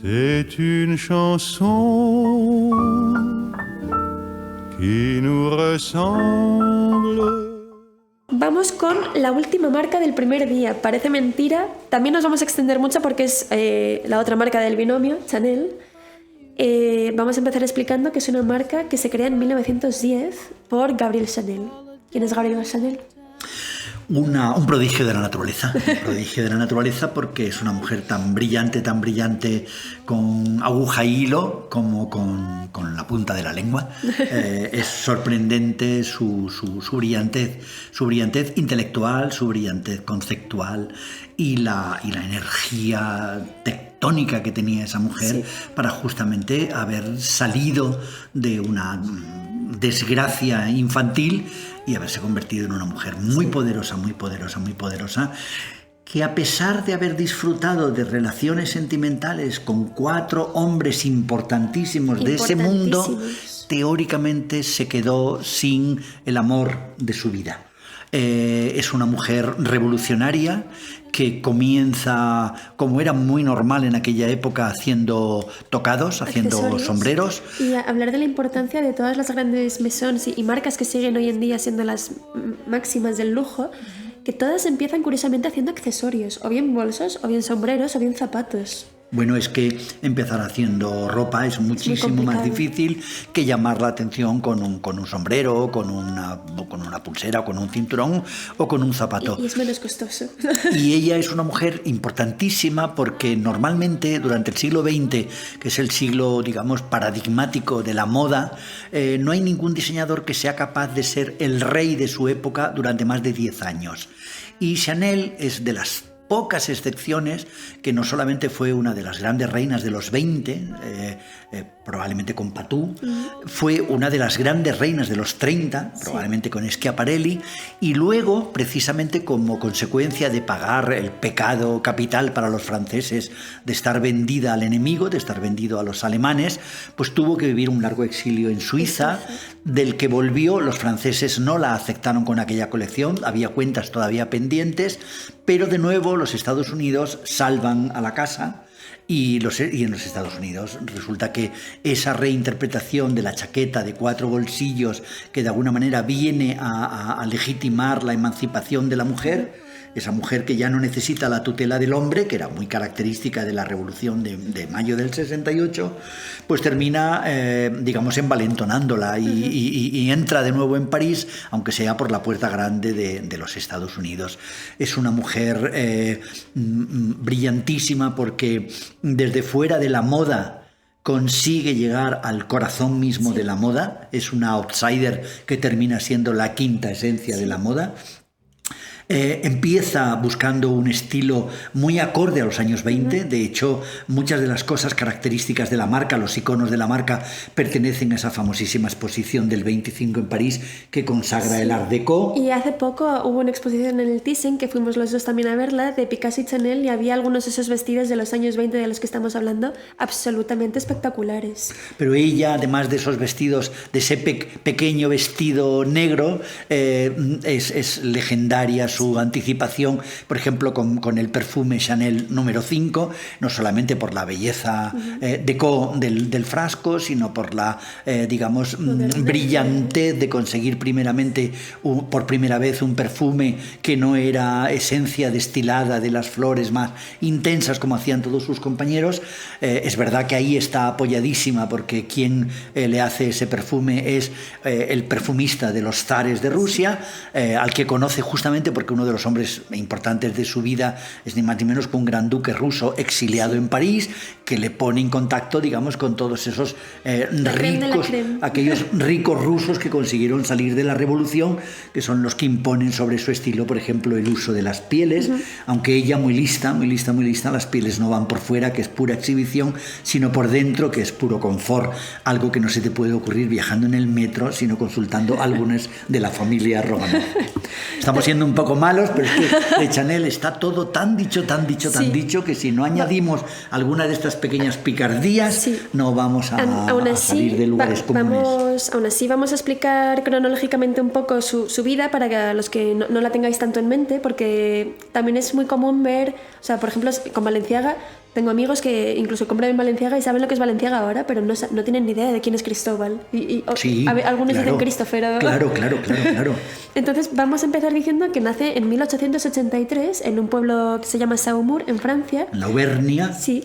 C'est une chanson qui nous ressemble. Vamos con la última marca del primer día. Parece mentira. También nos vamos a extender mucho porque es la otra marca del binomio, Chanel. Vamos a empezar explicando que es una marca que se crea en 1910 por Gabrielle Chanel. ¿Quién es Gabrielle Chanel? Un prodigio de la naturaleza, porque es una mujer tan brillante, con aguja y hilo como con la punta de la lengua. Es sorprendente su brillantez intelectual, su brillantez conceptual y la energía tectónica que tenía esa mujer, sí, para justamente haber salido de una desgracia infantil y haberse convertido en una mujer muy poderosa, que a pesar de haber disfrutado de relaciones sentimentales con 4 hombres importantísimos de ese mundo, teóricamente se quedó sin el amor de su vida. Es una mujer revolucionaria que comienza, como era muy normal en aquella época, haciendo tocados, haciendo sombreros. Y hablar de la importancia de todas las grandes maisons y marcas que siguen hoy en día siendo las máximas del lujo, que todas empiezan curiosamente haciendo accesorios, o bien bolsos, o bien sombreros, o bien zapatos. Bueno, es que empezar haciendo ropa es muchísimo más difícil que llamar la atención con un sombrero, con una pulsera, con un cinturón o con un zapato. Y es menos costoso. Y ella es una mujer importantísima porque normalmente durante el siglo XX, que es el siglo, digamos, paradigmático de la moda, no hay ningún diseñador que sea capaz de ser el rey de su época durante más de 10 años. Y Chanel es de las pocas excepciones que no solamente fue una de las grandes reinas de los 20, probablemente con Patou, fue una de las grandes reinas de los 30, probablemente con Schiaparelli, y luego, precisamente como consecuencia de pagar el pecado capital para los franceses de estar vendida al enemigo, de estar vendido a los alemanes, pues tuvo que vivir un largo exilio en Suiza, del que volvió. Los franceses no la aceptaron con aquella colección, había cuentas todavía pendientes, pero de nuevo los Estados Unidos salvan a la casa y en los Estados Unidos resulta que esa reinterpretación de la chaqueta de 4 bolsillos que de alguna manera viene a legitimar la emancipación de la mujer, esa mujer que ya no necesita la tutela del hombre, que era muy característica de la revolución de mayo del 68, pues termina, digamos, envalentonándola y entra de nuevo en París, aunque sea por la puerta grande de los Estados Unidos. Es una mujer brillantísima porque desde fuera de la moda consigue llegar al corazón mismo de la moda. Es una outsider que termina siendo la quinta esencia de la moda. Empieza buscando un estilo muy acorde a los años 20. De hecho, muchas de las cosas características de la marca, los iconos de la marca, pertenecen a esa famosísima exposición del 25 en París que consagra el Art Deco. Y hace poco hubo una exposición en el Thyssen, que fuimos los dos también a verla, de Picasso y Chanel, y había algunos de esos vestidos de los años 20 de los que estamos hablando, absolutamente espectaculares. Pero ella, además de esos vestidos, de ese pequeño vestido negro, es legendaria su anticipación, por ejemplo, con el perfume Chanel número 5, no solamente por la belleza Deco del frasco, sino por la, digamos, brillantez de conseguir por primera vez un perfume que no era esencia destilada de las flores más intensas como hacían todos sus compañeros. Es verdad que ahí está apoyadísima porque quien le hace ese perfume es el perfumista de los zares de Rusia, al que conoce justamente porque uno de los hombres importantes de su vida es ni más ni menos que un gran duque ruso exiliado en París, que le pone en contacto, digamos, con todos esos aquellos ricos rusos que consiguieron salir de la revolución, que son los que imponen sobre su estilo, por ejemplo, el uso de las pieles, aunque ella muy lista, las pieles no van por fuera, que es pura exhibición, sino por dentro, que es puro confort, algo que no se te puede ocurrir viajando en el metro, sino consultando álbumes de la familia Romanov. Estamos siendo un poco malos, pero es que de Chanel está todo tan dicho, que si no añadimos alguna de estas pequeñas picardías, no vamos a salir de lugares comunes. Aún así vamos a explicar cronológicamente un poco su vida para que los que no la tengáis tanto en mente, porque también es muy común ver, o sea, por ejemplo, con Balenciaga Tengo amigos que incluso compran en Balenciaga y saben lo que es Balenciaga ahora, pero no tienen ni idea de quién es Cristóbal. Sí, algunos claro, dicen Christopher. Claro. Entonces vamos a empezar diciendo que nace en 1883 en un pueblo que se llama Saumur, en Francia. La Auvernia. Sí.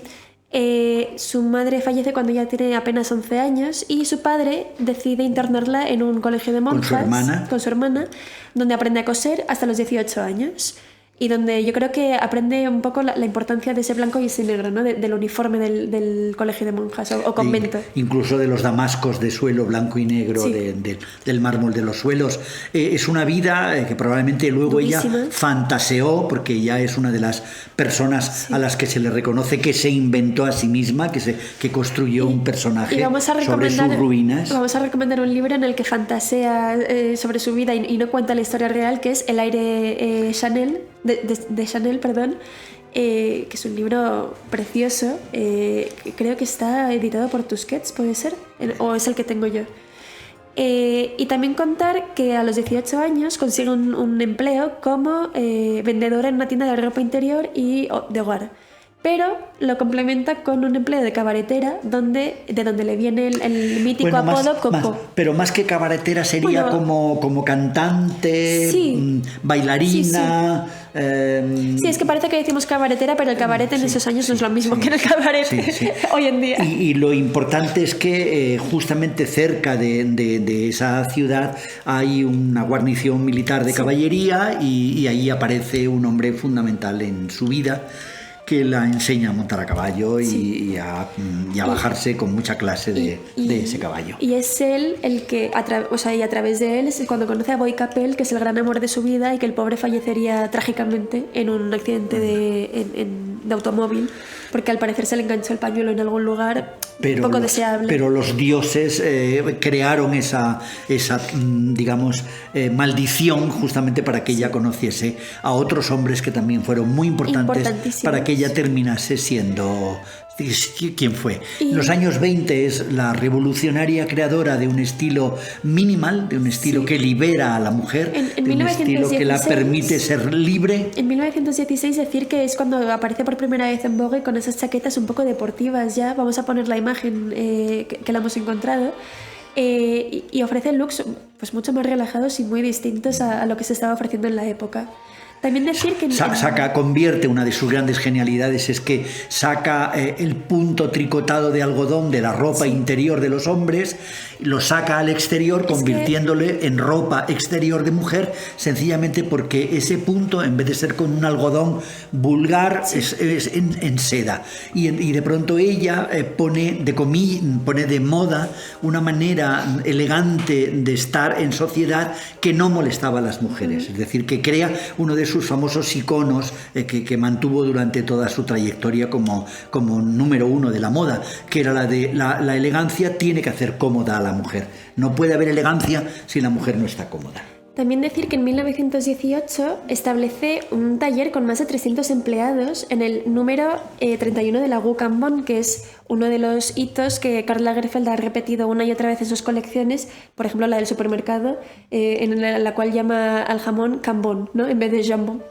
Su madre fallece cuando ella tiene apenas 11 años y su padre decide internarla en un colegio de monjas con su hermana, donde aprende a coser hasta los 18 años. Y donde yo creo que aprende un poco la importancia de ese blanco y ese negro, ¿no? Del uniforme del colegio de monjas o convento. Incluso de los damascos de suelo blanco y negro, sí. del mármol de los suelos. Es una vida que probablemente luego durísima. Ella fantaseó, porque ella es una de las personas a las que se le reconoce que se inventó a sí misma, que construyó un personaje sobre sus ruinas. Vamos a recomendar un libro en el que fantasea sobre su vida y no cuenta la historia real, que es El aire Chanel, de Chanel, perdón, que es un libro precioso. Creo que está editado por Tusquets, ¿puede ser? ¿O es el que tengo yo? Y también contar que a los 18 años consigue un empleo como vendedora en una tienda de ropa interior y de hogar. Pero lo complementa con un empleo de cabaretera de donde le viene el mítico apodo Coco. Pero más que cabaretera sería como cantante, sí, bailarina. Sí. Sí, es que parece que decimos cabaretera, pero el cabaret en esos años no es lo mismo que el cabaret hoy en día. Y lo importante es que justamente cerca de esa ciudad hay una guarnición militar de caballería y ahí aparece un hombre fundamental en su vida, que la enseña a montar a caballo y a bajarse con mucha clase de ese caballo. Y es él el que, y a través de él es cuando conoce a Boy Capel, que es el gran amor de su vida y que el pobre fallecería trágicamente en un accidente de automóvil, porque al parecer se le enganchó el pañuelo en algún lugar poco deseable. Pero los dioses crearon esa digamos, maldición justamente para que ella conociese a otros hombres que también fueron muy importantes para que ella terminase siendo ¿quién fue? En los años 20 es la revolucionaria creadora de un estilo minimal, de un estilo que libera a la mujer, de un estilo que la permite ser libre. En 1916 decir que es cuando aparece por primera vez en Vogue con esas chaquetas un poco deportivas ya. Vamos a poner la imagen que la hemos encontrado. Y ofrece looks pues mucho más relajados y muy distintos a lo que se estaba ofreciendo en la época. También decir que convierte, una de sus grandes genialidades es que saca el punto tricotado de algodón de la ropa interior de los hombres, lo saca al exterior convirtiéndole en ropa exterior de mujer, sencillamente porque ese punto, en vez de ser con un algodón vulgar, es en seda. Y de pronto ella pone de moda una manera elegante de estar en sociedad que no molestaba a las mujeres. Es decir, que crea uno de sus famosos iconos que mantuvo durante toda su trayectoria como número uno de la moda, que era la de la elegancia tiene que hacer cómoda a la mujer. No puede haber elegancia si la mujer no está cómoda. También decir que en 1918 establece un taller con más de 300 empleados en el número 31 de la Rue Cambon, que es uno de los hitos que Karl Lagerfeld ha repetido una y otra vez en sus colecciones, por ejemplo la del supermercado, en la cual llama al jamón Cambon, ¿no? En vez de jambon.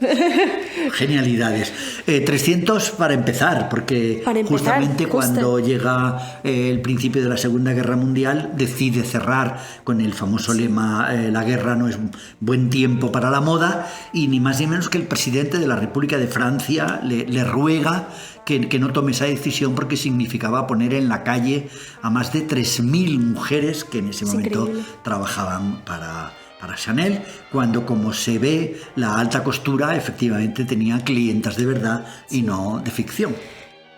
Genialidades. 300 para empezar, porque justamente cuando llega el principio de la Segunda Guerra Mundial decide cerrar con el famoso lema la guerra no es buen tiempo para la moda, y ni más ni menos que el presidente de la República de Francia le ruega que no tome esa decisión porque significaba poner en la calle a más de 3.000 mujeres que en ese momento trabajaban para Chanel, cuando, como se ve, la alta costura efectivamente tenía clientas de verdad y no de ficción.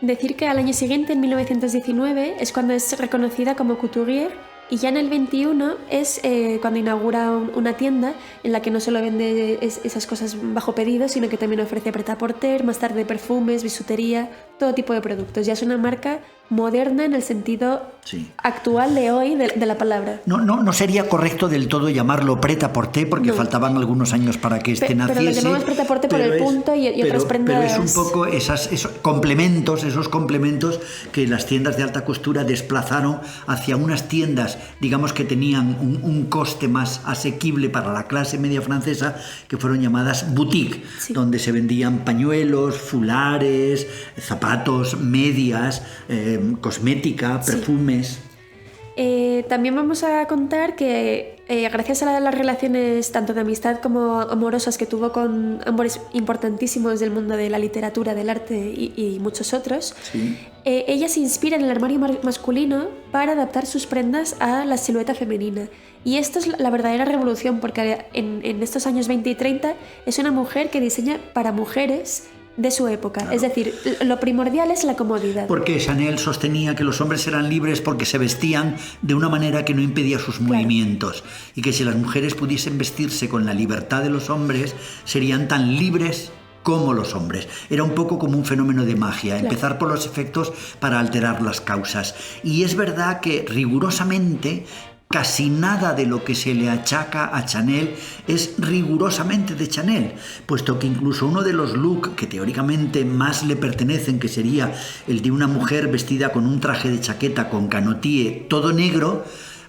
Decir que al año siguiente, en 1919, es cuando es reconocida como couturier. Y ya en el 21 es cuando inaugura una tienda en la que no solo vende esas cosas bajo pedido, sino que también ofrece prêt-à-porter, más tarde perfumes, bisutería, todo tipo de productos. Ya es una marca moderna en el sentido actual de hoy de la palabra. No sería correcto del todo llamarlo prêt-à-porter porque faltaban algunos años para que naciese. Pero lo llamamos prêt-à-porter por el punto y otras prendas. Pero es un poco esos complementos que las tiendas de alta costura desplazaron hacia unas tiendas, digamos, que tenían un coste más asequible para la clase media francesa, que fueron llamadas boutiques, donde se vendían pañuelos, fulares, zapatos, zapatos, medias, cosmética, perfumes. También vamos a contar que gracias a las relaciones tanto de amistad como amorosas que tuvo con hombres importantísimos del mundo de la literatura, del arte y muchos otros, Sí. ella se inspira en el armario masculino para adaptar sus prendas a la silueta femenina. Y esto es la verdadera revolución, porque en estos años 20 y 30 es una mujer que diseña para mujeres de su época. Claro. Es decir, lo primordial es la comodidad. Porque Chanel sostenía que los hombres eran libres porque se vestían de una manera que no impedía sus movimientos, y que si las mujeres pudiesen vestirse con la libertad de los hombres, serían tan libres como los hombres. Era un poco como un fenómeno de magia, empezar por los efectos para alterar las causas. Y es verdad que rigurosamente casi nada de lo que se le achaca a Chanel es rigurosamente de Chanel, puesto que incluso uno de los looks que teóricamente más le pertenecen, que sería el de una mujer vestida con un traje de chaqueta con canotie todo negro,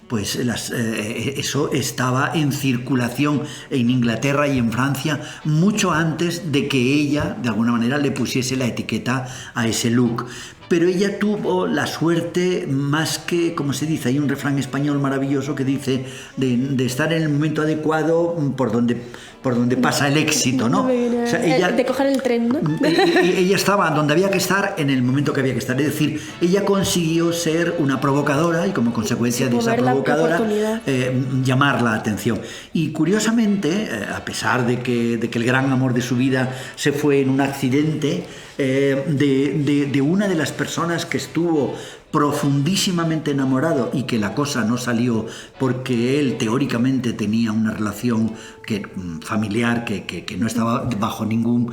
pues eso estaba en circulación en Inglaterra y en Francia mucho antes de que ella, de alguna manera, le pusiese la etiqueta a ese look. Pero ella tuvo la suerte, más que, como se dice, hay un refrán español maravilloso que dice de estar en el momento adecuado por donde pasa el éxito, ¿no? O sea, ella, de coger el tren, ¿no? Ella estaba donde había que estar en el momento que había que estar. Es decir, ella consiguió ser una provocadora y como consecuencia de esa provocadora llamar la atención. Y curiosamente, a pesar de que el gran amor de su vida se fue en un accidente, de una de las personas que estuvo profundísimamente enamorado y que la cosa no salió porque él teóricamente tenía una relación familiar que no estaba bajo ningún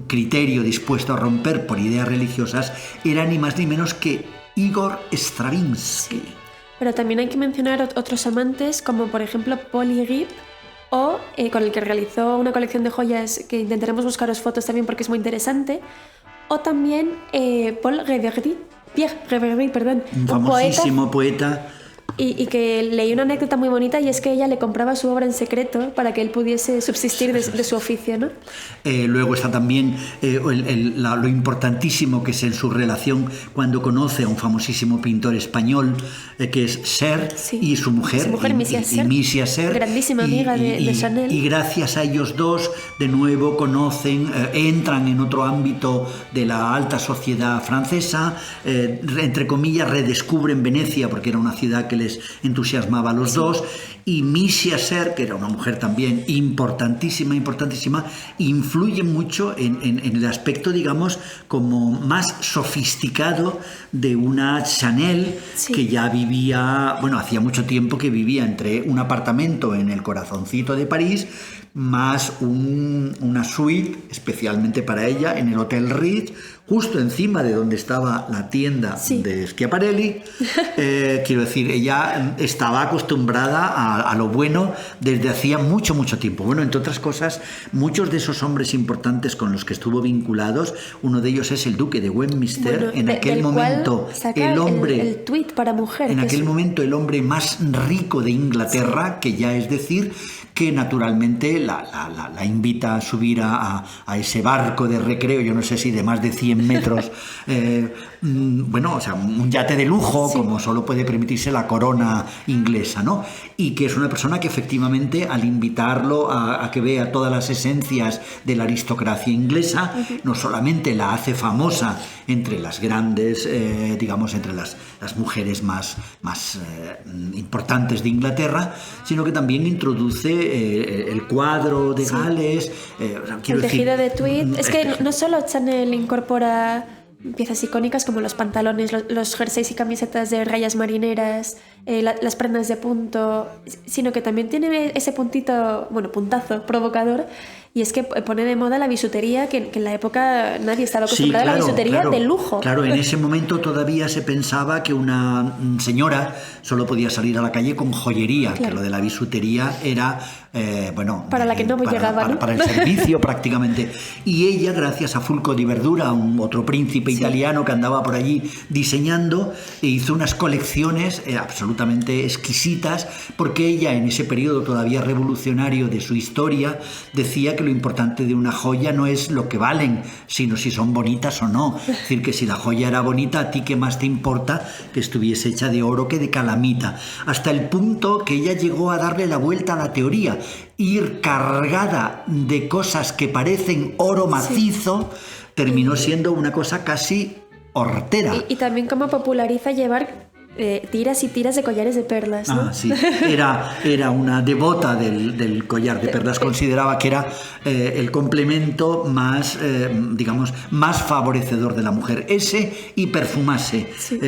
criterio dispuesto a romper por ideas religiosas, era ni más ni menos que Igor Stravinsky. Sí. Pero también hay que mencionar otros amantes como por ejemplo Paul Hirib, o con el que realizó una colección de joyas que intentaremos buscaros fotos también porque es muy interesante, o también Pierre Reverdy, un famosísimo poeta. Y que leí una anécdota muy bonita, y es que ella le compraba su obra en secreto para que él pudiese subsistir de su oficio, ¿no? Luego está también lo importantísimo que es en su relación cuando conoce a un famosísimo pintor español que es Serre, sí, y su mujer Misia Serre, grandísima amiga de Chanel. Y gracias a ellos dos de nuevo conocen, entran en otro ámbito de la alta sociedad francesa, entre comillas redescubren Venecia porque era una ciudad que les entusiasmaba a los dos, y Misia Serre, que era una mujer también importantísima, influye mucho en el aspecto, digamos, como más sofisticado de una Chanel, que ya vivía, hacía mucho tiempo que vivía entre un apartamento en el corazoncito de París, más una suite especialmente para ella en el Hotel Ritz, justo encima de donde estaba la tienda de Schiaparelli. Quiero decir, ella estaba acostumbrada a lo bueno desde hacía mucho tiempo. Bueno, entre otras cosas, muchos de esos hombres importantes con los que estuvo vinculados, uno de ellos es el duque de Westminster, en aquel momento el hombre, el tuit para mujer, en aquel momento el hombre más rico de Inglaterra, que ya es decir que naturalmente la invita a subir a ese barco de recreo, yo no sé si de más de 100 metros, un yate de lujo, como solo puede permitirse la corona inglesa, ¿no? Y que es una persona que efectivamente al invitarlo a que vea todas las esencias de la aristocracia inglesa, no solamente la hace famosa entre las grandes, entre las mujeres más importantes de Inglaterra, sino que también introduce el cuadro de Gales, el tejido de tweed. Es que no solo Chanel incorpora piezas icónicas como los pantalones, los jerseys y camisetas de rayas marineras, las prendas de punto, sino que también tiene ese puntazo provocador, y es que pone de moda la bisutería, que en la época nadie estaba acostumbrado a la bisutería de lujo. Claro, en ese momento todavía se pensaba que una señora solo podía salir a la calle con joyería, que lo de la bisutería era Para la que no llegaba, ¿no? Para el servicio prácticamente. Y ella, gracias a Fulco di Verdura, otro príncipe italiano que andaba por allí diseñando, hizo unas colecciones absolutamente exquisitas, porque ella, en ese periodo todavía revolucionario de su historia, decía que lo importante de una joya no es lo que valen, sino si son bonitas o no. Es decir, que si la joya era bonita, a ti qué más te importa que estuviese hecha de oro que de calamita. Hasta el punto que ella llegó a darle la vuelta a la teoría, ir cargada de cosas que parecen oro macizo, terminó siendo una cosa casi hortera. Y también cómo populariza llevar tiras y tiras de collares de perlas, ¿no? Ah, sí. Era una devota del collar de perlas. Consideraba que era el complemento más, digamos, más favorecedor de la mujer. Ese y perfumarse. Sí.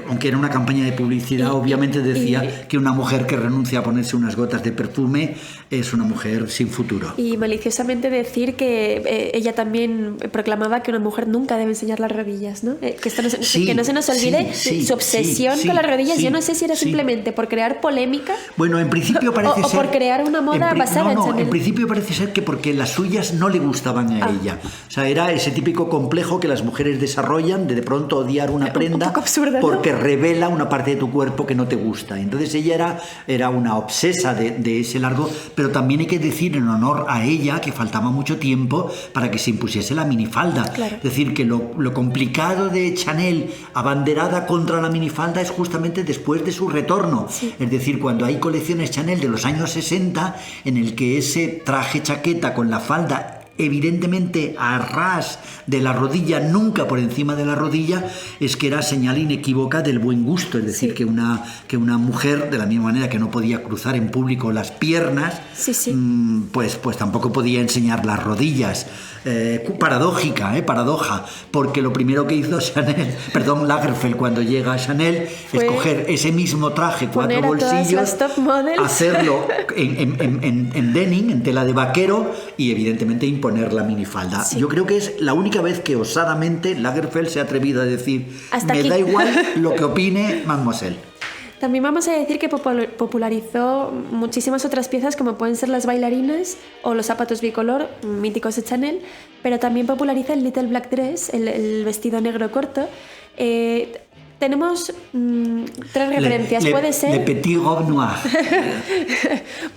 Aunque era una campaña de publicidad, obviamente decía que una mujer que renuncia a ponerse unas gotas de perfume es una mujer sin futuro. Y maliciosamente decir que ella también proclamaba que una mujer nunca debe enseñar las rodillas, ¿no? Que no se nos olvide su obsesión con las rodillas. Yo no sé si era simplemente por crear polémica. Bueno, en principio parece ser... O por crear una moda basada en Chanel. En principio parece ser que porque las suyas no le gustaban a ella. O sea, era ese típico complejo que las mujeres desarrollan de pronto odiar una prenda un poco absurda, porque ¿no? revela una parte de tu cuerpo que no te gusta. Entonces ella era una obsesa de ese largo, pero también hay que decir en honor a ella que faltaba mucho tiempo para que se impusiese la minifalda. Claro. Es decir, que lo complicado de Chanel abanderada contra la minifalda es justamente después de su retorno. Sí. Es decir, cuando hay colecciones Chanel de los años 60 en el que ese traje chaqueta con la falda evidentemente a ras de la rodilla, nunca por encima de la rodilla, es que era señal inequívoca del buen gusto. Es decir, que una mujer, de la misma manera que no podía cruzar en público las piernas, pues tampoco podía enseñar las rodillas. Paradoja, porque lo primero que hizo Lagerfeld cuando llega a Chanel es coger ese mismo traje, 4 bolsillos, hacerlo en denim, en tela de vaquero, y evidentemente imponer la minifalda. Yo creo que es la única vez que osadamente Lagerfeld se ha atrevido a decir: da igual lo que opine Mademoiselle. También vamos a decir que popularizó muchísimas otras piezas, como pueden ser las bailarinas o los zapatos bicolor, míticos de Chanel, pero también populariza el Little Black Dress, el vestido negro corto. Tenemos 3 referencias. Puede ser Le Petit Robe Noir.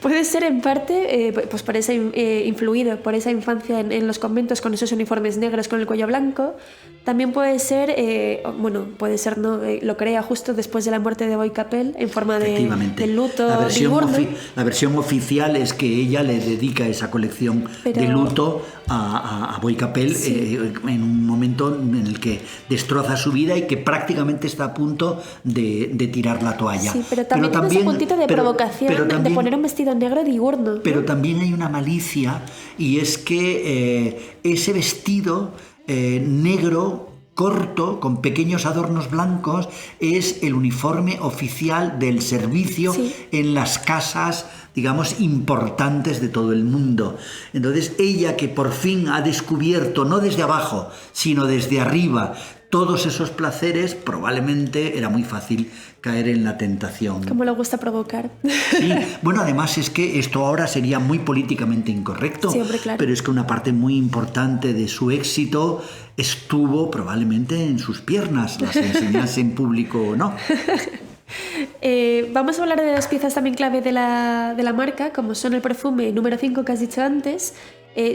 Puede ser en parte pues por influido por esa infancia en los conventos con esos uniformes negros con el cuello blanco. También puede ser, no, lo crea justo después de la muerte de Boy Capel en forma de luto. La versión oficial es que ella le dedica esa colección de luto a Boy Capel en un momento en el que destroza su vida y que prácticamente está a punto de tirar la toalla. Sí, pero también ese puntito de provocación, de poner un vestido negro diurno. Pero también hay una malicia, y es que ese vestido negro corto, con pequeños adornos blancos, es el uniforme oficial del servicio en las casas, digamos, importantes de todo el mundo. Entonces, ella, que por fin ha descubierto, no desde abajo, sino desde arriba, todos esos placeres, probablemente era muy fácil caer en la tentación. Como le gusta provocar. Sí, bueno, además es que esto ahora sería muy políticamente incorrecto, hombre, claro. Pero es que una parte muy importante de su éxito estuvo probablemente en sus piernas, las enseñase en público o no. Vamos a hablar de 2 piezas también clave de la marca, como son el perfume número 5 que has dicho antes.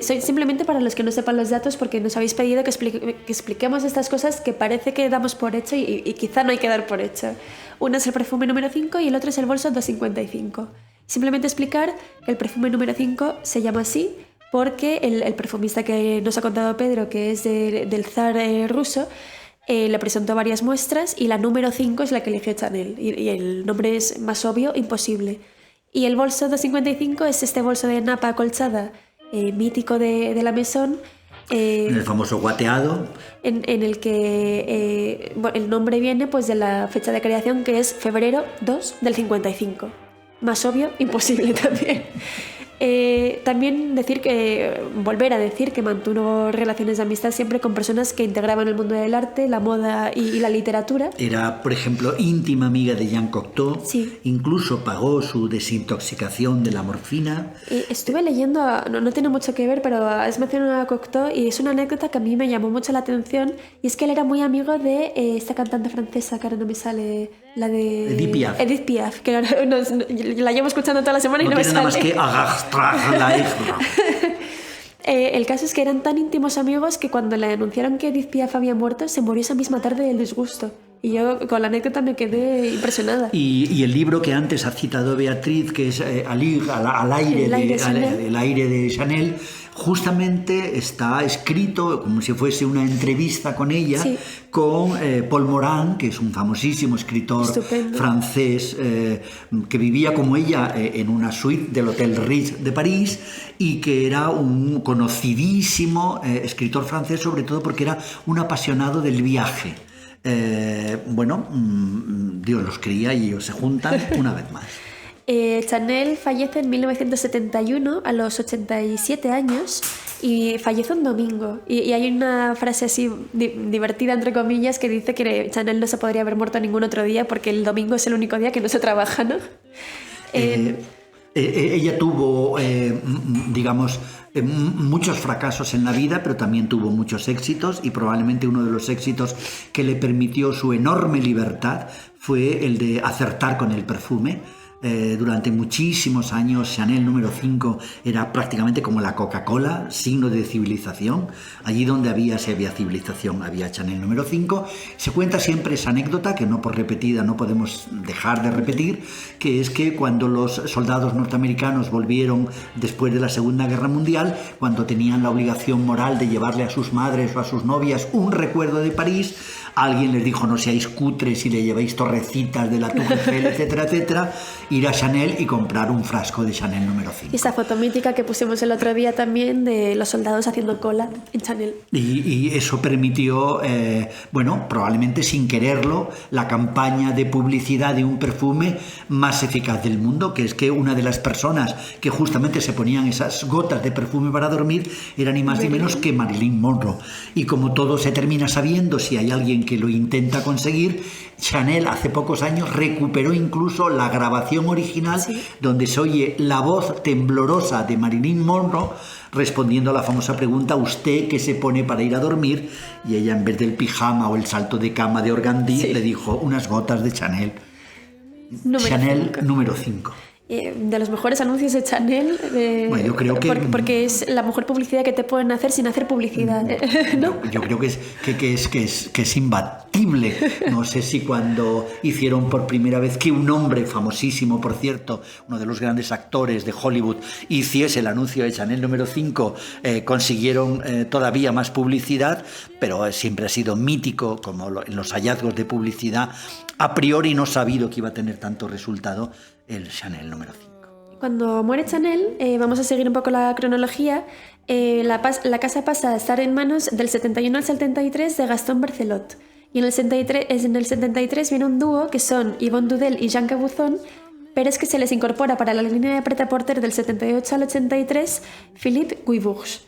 Simplemente para los que no sepan los datos, porque nos habéis pedido que expliquemos estas cosas que parece que damos por hecho y quizá no hay que dar por hecho. Uno es el perfume número 5 y el otro es el bolso 255. Simplemente explicar que el perfume número 5 se llama así porque el perfumista que nos ha contado Pedro, que es del zar ruso, le presentó varias muestras y la número 5 es la que eligió Chanel y el nombre es más obvio imposible. Y el bolso 255 es este bolso de napa acolchada mítico de la Maison, el famoso guateado, en el que el nombre viene pues de la fecha de creación, que es febrero 2 del 55. Más obvio imposible también. También volver a decir que mantuvo relaciones de amistad siempre con personas que integraban el mundo del arte, la moda y la literatura. Era, por ejemplo, íntima amiga de Jean Cocteau. Sí. Incluso pagó su desintoxicación de la morfina. Estuve leyendo, no tiene mucho que ver, pero has mencionado a Cocteau y es una anécdota que a mí me llamó mucho la atención, y es que él era muy amigo de esta cantante francesa que ahora no me sale, la de Edith Piaf. Edith Piaf, que ahora la llevo escuchando toda la semana y no me tiene sale. nada más que arrastrar la hija. El caso es que eran tan íntimos amigos que cuando le anunciaron que Edith Piaf había muerto, se murió esa misma tarde del disgusto. Y yo con la anécdota me quedé impresionada. Y el libro que antes ha citado Beatriz, que es al aire de Chanel, justamente está escrito como si fuese una entrevista con ella, sí, con Paul Morand, que es un famosísimo escritor estupendo, francés, que vivía como ella en una suite del Hotel Ritz de París, y que era un conocidísimo escritor francés, sobre todo porque era un apasionado del viaje. Dios los cría y ellos se juntan una vez más. Chanel fallece en 1971 a los 87 años y fallece un domingo. Y hay una frase así divertida, entre comillas, que dice que Chanel no se podría haber muerto ningún otro día porque el domingo es el único día que no se trabaja, ¿no? Ella tuvo, muchos fracasos en la vida, pero también tuvo muchos éxitos, y probablemente uno de los éxitos que le permitió su enorme libertad fue el de acertar con el perfume. Durante muchísimos años Chanel número 5 era prácticamente como la Coca-Cola, signo de civilización. Allí donde había civilización había Chanel número 5. Se cuenta siempre esa anécdota, que no por repetida no podemos dejar de repetir, que es que cuando los soldados norteamericanos volvieron después de la Segunda Guerra Mundial, cuando tenían la obligación moral de llevarle a sus madres o a sus novias un recuerdo de París, alguien les dijo: no seáis cutres y le llevéis torrecitas de la Tour Eiffel, etcétera, etcétera. Ir a Chanel y comprar un frasco de Chanel número 5. Y esa foto mítica que pusimos el otro día también de los soldados haciendo cola en Chanel. Y eso permitió, probablemente sin quererlo, la campaña de publicidad de un perfume más eficaz del mundo, que es que una de las personas que justamente se ponían esas gotas de perfume para dormir era ni más ni menos que Marilyn Monroe. Y como todo se termina sabiendo, si hay alguien que lo intenta conseguir, Chanel hace pocos años recuperó incluso la grabación original, sí, donde se oye la voz temblorosa de Marilyn Monroe respondiendo a la famosa pregunta: ¿usted qué se pone para ir a dormir? Y ella, en vez del pijama o el salto de cama de organdí, sí, le dijo: unas gotas de Chanel. Chanel número 5. De los mejores anuncios de Chanel, yo creo que porque es la mejor publicidad que te pueden hacer sin hacer publicidad, ¿no? Yo creo que es imbatible. No sé si cuando hicieron por primera vez que un hombre famosísimo, por cierto, uno de los grandes actores de Hollywood, hiciese el anuncio de Chanel número 5, consiguieron todavía más publicidad, pero siempre ha sido mítico, como en los hallazgos de publicidad, a priori no sabido que iba a tener tanto resultado el Chanel número 5. Cuando muere Chanel, vamos a seguir un poco la cronología, la casa pasa a estar en manos del 71 al 73 de Gaston Berthelot. Y en el 73 viene un dúo que son Yvonne Dudel y Jean Cabuzon, pero es que se les incorpora para la línea de Pret-a-Porter del 78 al 83 Philippe Guibourges.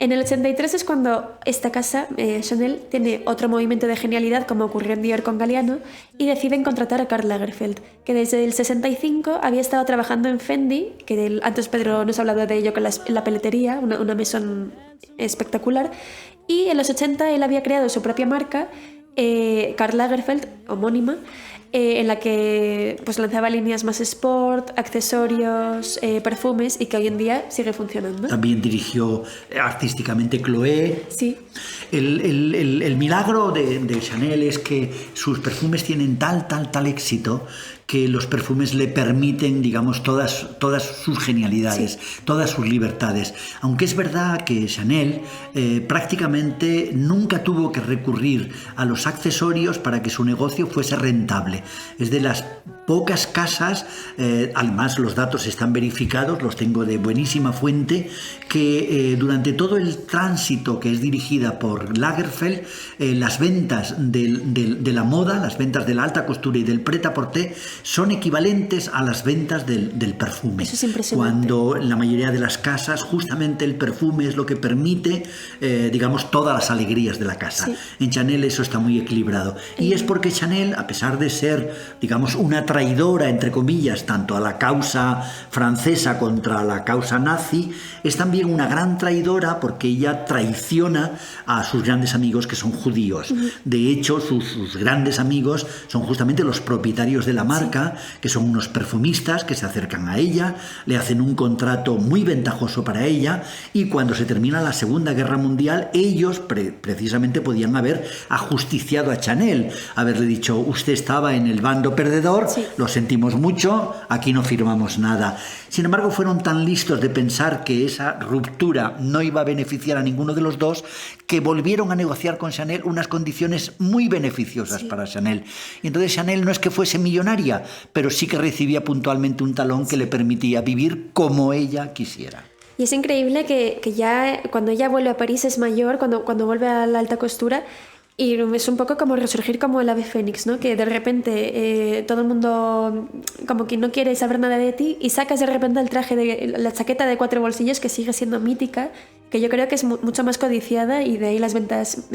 En el 83 es cuando esta casa, Chanel, tiene otro movimiento de genialidad, como ocurrió en Dior con Galliano, y deciden contratar a Karl Lagerfeld, que desde el 65 había estado trabajando en Fendi, que antes Pedro nos ha hablado de ello con la peletería, una maison espectacular, y en los 80 él había creado su propia marca, Karl Lagerfeld, homónima, en la que pues lanzaba líneas más sport, accesorios, perfumes, y que hoy en día sigue funcionando. También dirigió artísticamente Chloé. Sí. El milagro de Chanel es que sus perfumes tienen tal éxito que los perfumes le permiten, digamos, todas sus genialidades, sí, todas sus libertades. Aunque es verdad que Chanel prácticamente nunca tuvo que recurrir a los accesorios para que su negocio fuese rentable. Es de las pocas casas, además los datos están verificados, los tengo de buenísima fuente, que durante todo el tránsito que es dirigida por Lagerfeld, las ventas de la moda, las ventas de la alta costura y del pret-à-porter son equivalentes a las ventas del perfume. Eso es impresionante. Cuando en la mayoría de las casas justamente el perfume es lo que permite, digamos, todas las alegrías de la casa. Sí. En Chanel eso está muy equilibrado. Y es porque Chanel, a pesar de ser, digamos, una traidora, entre comillas, tanto a la causa francesa contra la causa nazi, es también una gran traidora porque ella traiciona a sus grandes amigos que son judíos. De hecho, sus grandes amigos son justamente los propietarios de la marca, que son unos perfumistas que se acercan a ella, le hacen un contrato muy ventajoso para ella, y cuando se termina la Segunda Guerra Mundial, ellos precisamente podían haber ajusticiado a Chanel, haberle dicho: usted estaba en el bando perdedor, lo sentimos mucho, aquí no firmamos nada. Sin embargo, fueron tan listos de pensar que esa ruptura no iba a beneficiar a ninguno de los dos, que volvieron a negociar con Chanel unas condiciones muy beneficiosas para Chanel. Y entonces Chanel no es que fuese millonaria, pero sí que recibía puntualmente un talón que le permitía vivir como ella quisiera. Y es increíble que ya cuando ella vuelve a París es mayor, cuando vuelve a la alta costura, y es un poco como resurgir como el ave fénix, ¿no? Que de repente todo el mundo como que no quiere saber nada de ti y sacas de repente el traje, la chaqueta de 4 bolsillos que sigue siendo mítica, que yo creo que es mucho más codiciada, y de ahí las ventas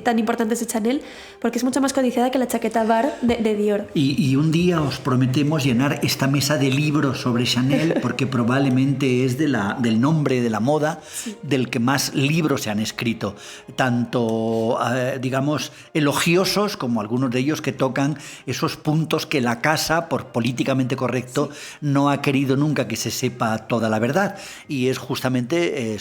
tan importantes de Chanel, porque es mucho más codiciada que la chaqueta bar de Dior. Y un día os prometemos llenar esta mesa de libros sobre Chanel, porque probablemente es del nombre de la moda del que más libros se han escrito, tanto digamos elogiosos como algunos de ellos que tocan esos puntos que la casa, por políticamente correcto, no ha querido nunca que se sepa toda la verdad, y es justamente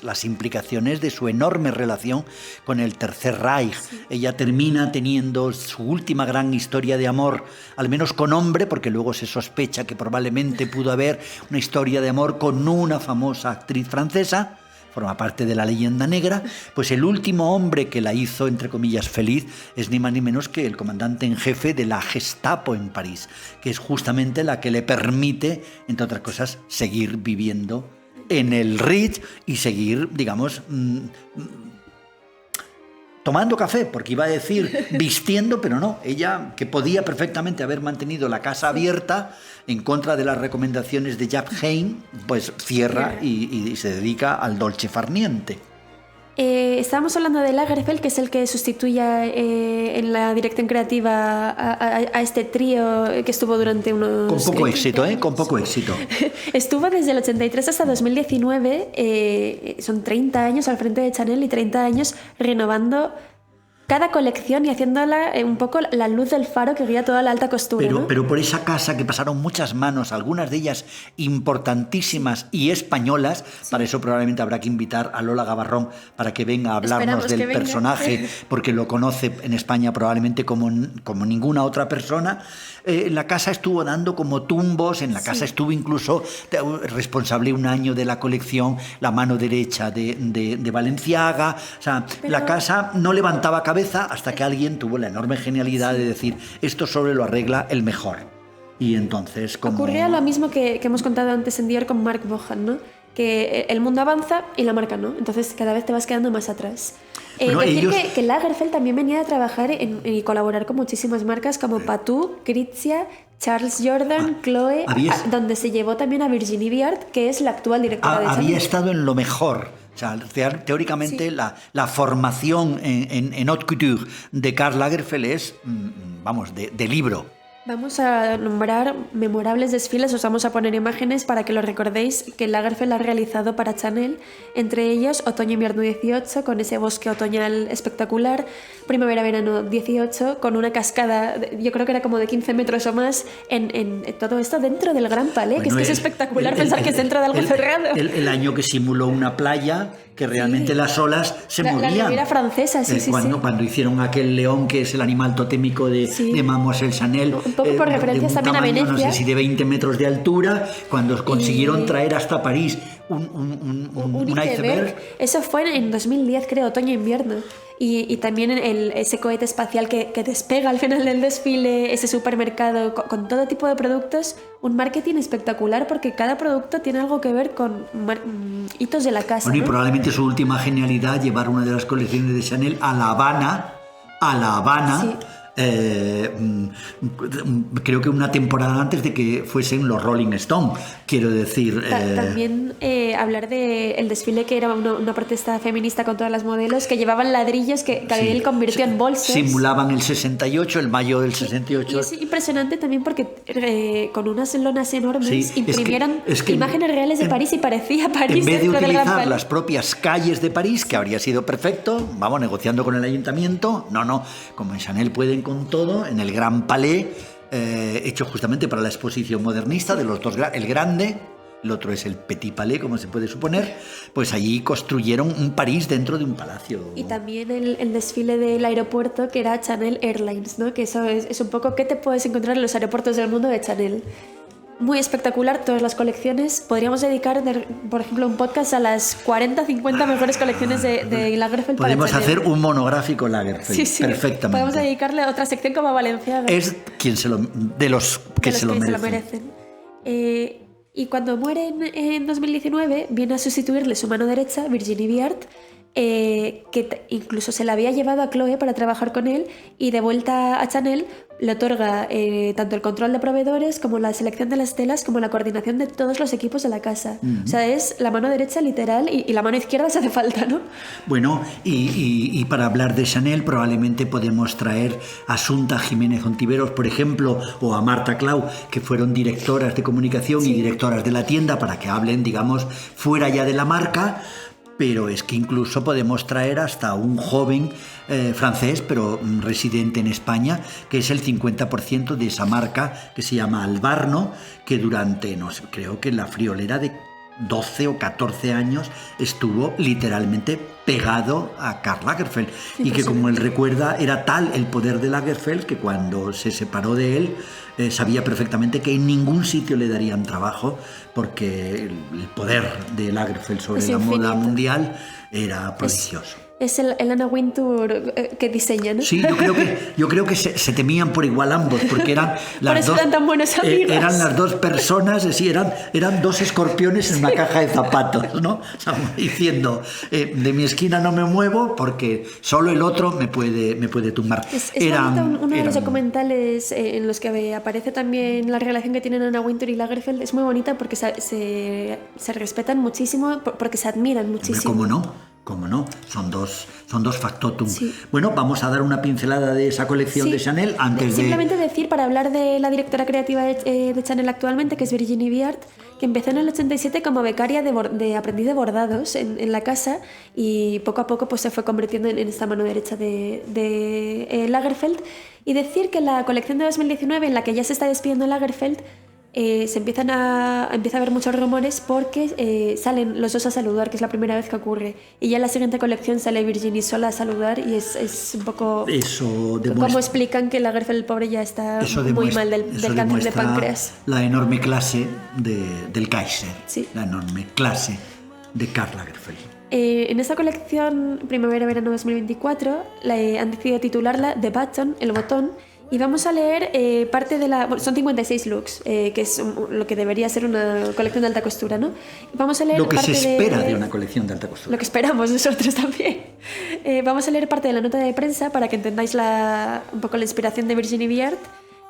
las implicaciones de su enorme relación con el Tercer Reich. Ella termina teniendo su última gran historia de amor, al menos con hombre, porque luego se sospecha que probablemente pudo haber una historia de amor con una famosa actriz francesa, forma parte de la leyenda negra. Pues el último hombre que la hizo, entre comillas, feliz, es ni más ni menos que el comandante en jefe de la Gestapo en París, que es justamente la que le permite, entre otras cosas, seguir viviendo en el Ritz y seguir, digamos, tomando café, porque iba a decir vistiendo, pero no, ella, que podía perfectamente haber mantenido la casa abierta en contra de las recomendaciones de Jaap Hein, pues cierra y se dedica al dolce far niente. Estábamos hablando de Lagerfeld, que es el que sustituye en la dirección creativa a este trío que estuvo durante unos... Con poco éxito, con poco éxito. Estuvo desde el 83 hasta 2019, son 30 años al frente de Chanel y 30 años renovando cada colección y haciéndola un poco la luz del faro que guía toda la alta costura. Pero por esa casa que pasaron muchas manos, algunas de ellas importantísimas y españolas, para eso probablemente habrá que invitar a Lola Gabarrón para que venga a hablarnos del personaje, porque lo conoce en España probablemente como ninguna otra persona. La casa estuvo dando como tumbos, en la casa estuvo incluso responsable un año de la colección la mano derecha de Balenciaga. O sea, la casa no levantaba cabeza hasta que alguien tuvo la enorme genialidad de decir: esto solo lo arregla el mejor. Y entonces ocurría lo mismo que hemos contado antes en Dior con Marc Bohan, ¿no? Que el mundo avanza y la marca no, entonces cada vez te vas quedando más atrás. Decir que Lagerfeld también venía a trabajar y colaborar con muchísimas marcas como Patou, Krizia, Charles Jordan, Chloe, donde se llevó también a Virginie Viard, que es la actual directora de Chanel. Había estado en lo mejor. O sea, teóricamente la formación en haute couture de Karl Lagerfeld es, vamos, de libro. Vamos a nombrar memorables desfiles, os vamos a poner imágenes para que lo recordéis, que Lagerfeld ha realizado para Chanel, entre ellos Otoño-Invierno 18, con ese bosque otoñal espectacular, Primavera-Verano 18, con una cascada, yo creo que era como de 15 metros o más, en todo esto dentro del Gran Palais, que es espectacular pensar que es dentro de algo cerrado. El año que simuló una playa, que realmente las olas se movían. La Riviera francesa, cuando hicieron aquel león que es el animal totémico de Mademoiselle Chanel. Un poco por referencias también tamaño, a Venecia. No sé si de 20 metros de altura, cuando consiguieron traer hasta París un iceberg. Eso fue en 2010, creo, otoño-invierno. Y también ese cohete espacial que despega al final del desfile, ese supermercado con todo tipo de productos, un marketing espectacular porque cada producto tiene algo que ver con hitos de la casa. Bueno, y probablemente su última genialidad, llevar una de las colecciones de Chanel a La Habana, creo que una temporada antes de que fuesen los Rolling Stone, quiero decir. También hablar del desfile que era una protesta feminista con todas las modelos que llevaban ladrillos que Gabriel convirtió en bolsos. Simulaban el 68, el mayo del 68. Y es impresionante también porque con unas lonas enormes Sí, imprimieron es que imágenes reales de París y parecía París en vez de dentro del Gran utilizar Palais. las propias calles de París, que habría sido perfecto, vamos, negociando con el ayuntamiento, no, como en Chanel pueden con todo, en el Gran Palais, hecho justamente para la exposición modernista de los dos, el grande, el otro es el Petit Palais, como se puede suponer, pues allí construyeron un París dentro de un palacio. Y también el desfile del aeropuerto, que era Chanel Airlines, ¿no? Que eso es un poco qué te puedes encontrar en los aeropuertos del mundo de Chanel. Muy espectacular todas las colecciones. Podríamos dedicar, por ejemplo, un podcast a las 40-50 mejores colecciones de Lagerfeld. Podemos para Chanel. hacer un monográfico Lagerfeld, Sí, perfectamente. Podemos dedicarle otra sección como a Valenciaga. Es de los que se lo merecen. Y cuando muere en 2019, viene a sustituirle su mano derecha, Virginie Viard, que incluso se la había llevado a Chloé para trabajar con él, y de vuelta a Chanel le otorga tanto el control de proveedores como la selección de las telas como la coordinación de todos los equipos de la casa. O sea, es la mano derecha literal y la mano izquierda se hace falta, ¿no? Bueno, y para hablar de Chanel probablemente podemos traer a Asunta Jiménez Ontiveros, por ejemplo, o a Marta Clau, que fueron directoras de comunicación y directoras de la tienda, para que hablen, digamos, fuera ya de la marca. Pero es que incluso podemos traer hasta un joven francés, pero residente en España, que es el 50% de esa marca, que se llama Albarno, que durante, no sé, creo que la friolera de 12 o 14 años estuvo literalmente pegado a Karl Lagerfeld, y que, como él recuerda, era tal el poder de Lagerfeld que cuando se separó de él sabía perfectamente que en ningún sitio le darían trabajo, porque el poder de Lagerfeld sobre la moda mundial era prodigioso. Es el Anna Wintour que diseña, ¿no? Sí, yo creo que se temían por igual ambos, porque eran las por eso dos, eran tan buenos amigos. Eran las dos personas, es decir, eran dos escorpiones en una caja de zapatos, ¿no? O sea, diciendo, de mi esquina no me muevo porque solo el otro me puede tumbar. Es uno de los documentales en los que aparece también la relación que tienen Anna Wintour y Lagerfeld. Es muy bonita porque se respetan muchísimo, porque se admiran muchísimo. ¿Cómo no? Son dos factotum. Sí. Bueno, vamos a dar una pincelada de esa colección de Chanel antes Simplemente decir, para hablar de la directora creativa de Chanel actualmente, que es Virginie Viard, que empezó en el 87 como becaria de aprendiz de bordados en la casa, y poco a poco pues se fue convirtiendo en esta mano derecha de Lagerfeld. Y decir que la colección de 2019, en la que ya se está despidiendo Lagerfeld, empieza a haber muchos rumores porque salen los dos a saludar, que es la primera vez que ocurre, y ya en la siguiente colección sale Virginie sola a saludar, y es un poco eso como explican que Lagerfeld, el pobre, ya está muy mal del cáncer de páncreas. La enorme clase del Kaiser, Sí. La enorme clase de Karl Lagerfeld. En esta colección primavera-verano 2024 han decidido titularla The Button, el botón. Y vamos a leer parte de la... Bueno, son 56 looks, que es lo que debería ser una colección de alta costura, ¿no? Y vamos a leer lo que parte se espera de una colección de alta costura. Lo que esperamos nosotros también. Vamos a leer parte de la nota de prensa para que entendáis un poco la inspiración de Virginie Viard.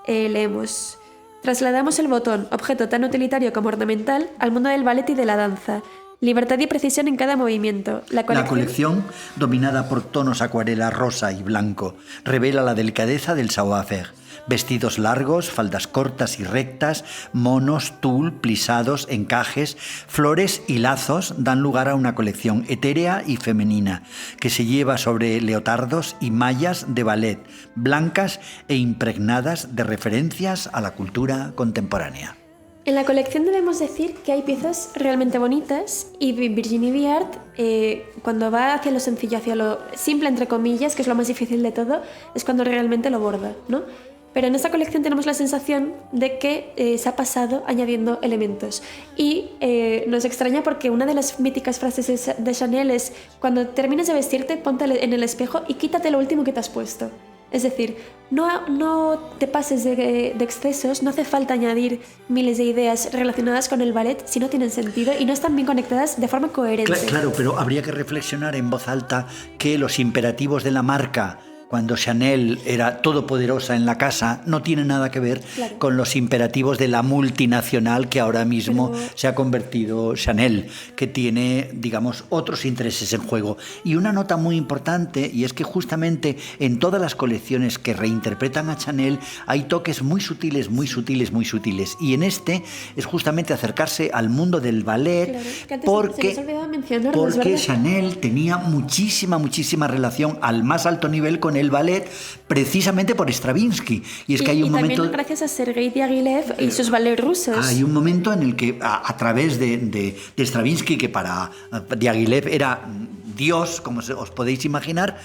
Leemos: trasladamos el botón, objeto tan utilitario como ornamental, al mundo del ballet y de la danza. Libertad y precisión en cada movimiento. La colección, dominada por tonos acuarela rosa y blanco, revela la delicadeza del savoir-faire. Vestidos largos, faldas cortas y rectas, monos, tul, plisados, encajes, flores y lazos dan lugar a una colección etérea y femenina que se lleva sobre leotardos y mallas de ballet, blancas e impregnadas de referencias a la cultura contemporánea. En la colección debemos decir que hay piezas realmente bonitas, y Virginie Viard, cuando va hacia lo sencillo, hacia lo simple, entre comillas, que es lo más difícil de todo, es cuando realmente lo borda, ¿no? Pero en esta colección tenemos la sensación de que se ha pasado añadiendo elementos. Y nos extraña porque una de las míticas frases de Chanel es: cuando termines de vestirte, ponte en el espejo y quítate lo último que te has puesto. Es decir, no te pases de excesos, no hace falta añadir miles de ideas relacionadas con el ballet si no tienen sentido y no están bien conectadas de forma coherente. Claro, pero habría que reflexionar en voz alta que los imperativos de la marca cuando Chanel era todopoderosa en la casa, no tiene nada que ver Claro. con los imperativos de la multinacional que ahora mismo se ha convertido Chanel, que tiene, digamos, otros intereses en juego. Y una nota muy importante, y es que justamente en todas las colecciones que reinterpretan a Chanel hay toques muy sutiles, muy sutiles, muy sutiles. Y en este es justamente acercarse al mundo del ballet, Claro, que antes se nos porque, olvidaba mencionarlo, es porque verdad. Chanel tenía muchísima relación al más alto nivel con el ballet, precisamente por Stravinsky. Y es que hay un momento... también gracias a Sergei Diaghilev y sus ballets rusos. Hay un momento en el que a través de Stravinsky, que para Diaghilev era Dios, como os podéis imaginar,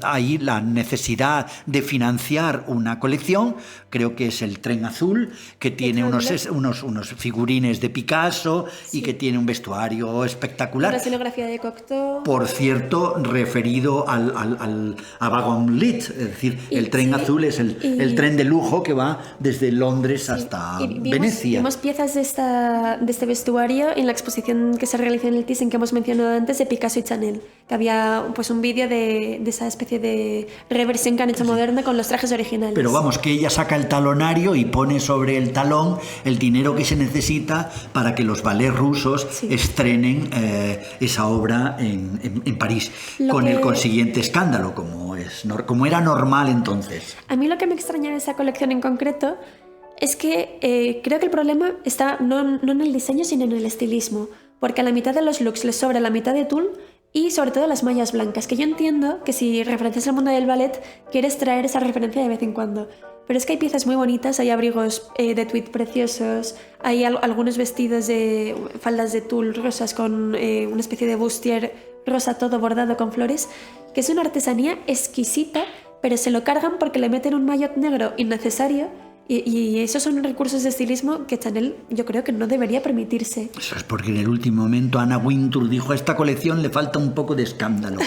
hay la necesidad de financiar una colección, creo que es el Tren Azul, que tiene unos figurines de Picasso y que tiene un vestuario espectacular. La escenografía de Cocteau. Por cierto, referido a Wagon Lit, es decir, el Tren Azul es el tren de lujo que va desde Londres hasta Venecia. Vimos piezas de este vestuario en la exposición que se realizó en el Thyssen que hemos mencionado antes de Picasso y Chanel, que había pues un vídeo de esa especie de reversión que han hecho moderna con los trajes originales. Pero vamos, que ella saca el talonario y pone sobre el talón el dinero que se necesita para que los ballets rusos estrenen esa obra en París, con el consiguiente escándalo, como era normal entonces. A mí lo que me extraña de esa colección en concreto es que creo que el problema está no en el diseño, sino en el estilismo, porque a la mitad de los looks les sobra la mitad de tul y sobre todo las mallas blancas, que yo entiendo que si referencias al mundo del ballet quieres traer esa referencia de vez en cuando, pero es que hay piezas muy bonitas, hay abrigos de tweed preciosos, hay algunos vestidos de faldas de tul rosas con una especie de bustier rosa todo bordado con flores, que es una artesanía exquisita, pero se lo cargan porque le meten un maillot negro innecesario. Y esos son recursos de estilismo que Chanel yo creo que no debería permitirse. Eso es porque en el último momento Anna Wintour dijo: a esta colección le falta un poco de escándalo.